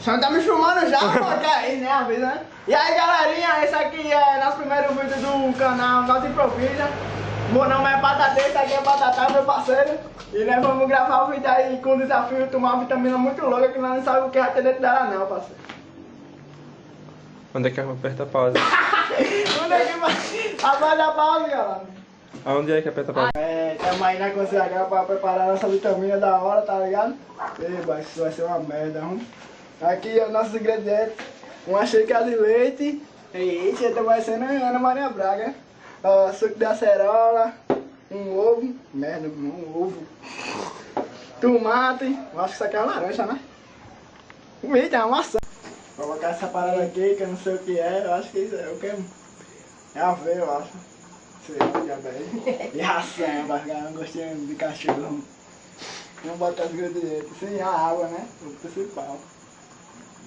Você tá me filmando já, pô, que aí, né, avisa, né? E aí, galerinha, esse aqui é nosso primeiro vídeo do canal Nós Improvisa. Meu nome é Batata, esse aqui é Batata, meu parceiro. E nós vamos gravar o vídeo aí com o desafio de tomar uma vitamina muito louca que nós não sabemos o que vai ter dentro dela não, parceiro. Onde é que aperta a pausa? Onde é que vai? Apaga a pausa, galera. Aonde é que aperta a pausa? Estamos aí na CH pra preparar nossa vitamina da hora, tá ligado? E isso vai ser uma merda, Aqui é os nossos ingredientes. Uma xícara de leite. Eita, tá parecendo Ana Maria Braga. Suco de acerola. Um ovo. Merda, um ovo. Tomate. Eu acho que isso aqui é uma laranja, né? Eita, é uma maçã. Vou colocar essa parada aqui que eu não sei o que é. Eu acho que isso é o que é aveia, eu acho. Sei lá, diabo aí. E ração, pra ficar um gostinho de cachorro. Vamos botar os ingredientes. Sem a água, né? O principal.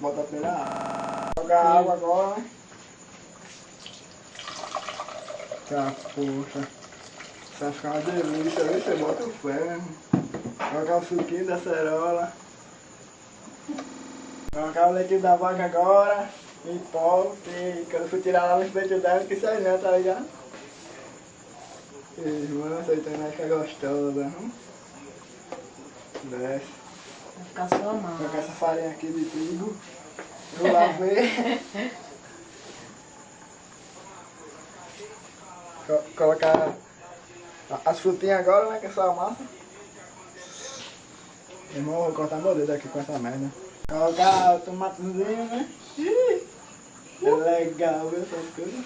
Bota pela água. Jogar a água agora, né? Tá, poxa. Isso vai ficar uma delícia, viu? Você bota o fé, né? Colocar o suquinho da acerola. Colocar o leite da vaca agora. Em pó. E quando eu fui tirar lá no peito dela, que sai não, tá ligado? Mano, essa aí vai ficar gostosa. Desce. Vai ficar sua mão. Vou colocar essa farinha aqui de trigo. Eu lavei. Colocar as frutinhas agora, né? Que é só a massa. Irmão, vou cortar meu dedo aqui com essa merda. Colocar o tomatezinho, né? É legal, viu? Essas coisas.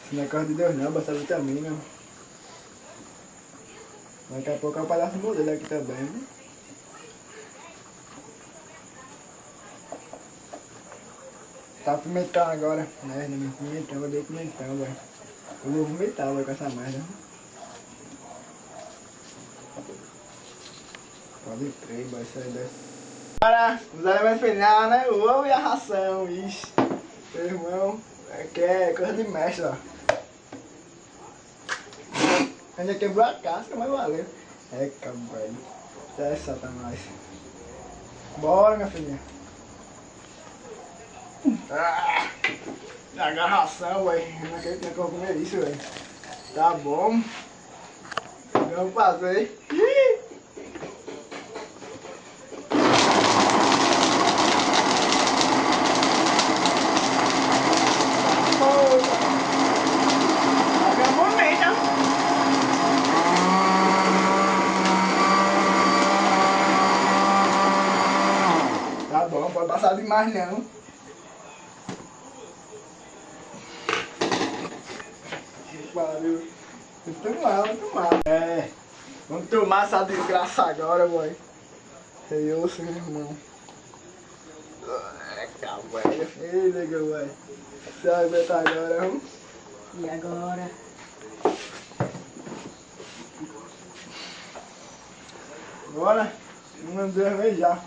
Esse negócio de Deus não, basta vitamina. Daqui a pouco é um pedaço do meu dedo aqui também, né? Tá pimentão agora. Merda, pimentão, eu dei pimentão, velho. Eu vou vomitar, velho, com essa merda. Pode crer, vai sair dessa. Agora, os elementos finais, né? O ovo e a ração, ixi. Meu irmão, aqui é coisa de mestre, ó. Ainda quebrou a casca, mas valeu. É, cabelo. É, satanás. Bora, minha filhinha. Ah, agarração, velho. Não acredito que eu vou comer isso, velho. Tá bom. Vamos fazer. Tá bom, pode passar demais não. Valeu. Vamos tomar. É. Vamos tomar essa desgraça agora, boy. Eu sou meu irmão. Calma, velho. Ei, legal, velho. Você vai ver agora, vamos? E agora? Bora? 1, 2 vezes já.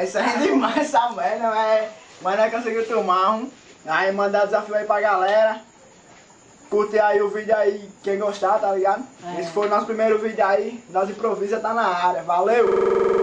Isso aí é demais essa merda, mas não conseguiu tomar. Aí mandar desafio aí pra galera. Curte aí o vídeo aí, quem gostar, tá ligado? Esse foi o nosso primeiro vídeo aí, Nós Improvisa tá na área. Valeu!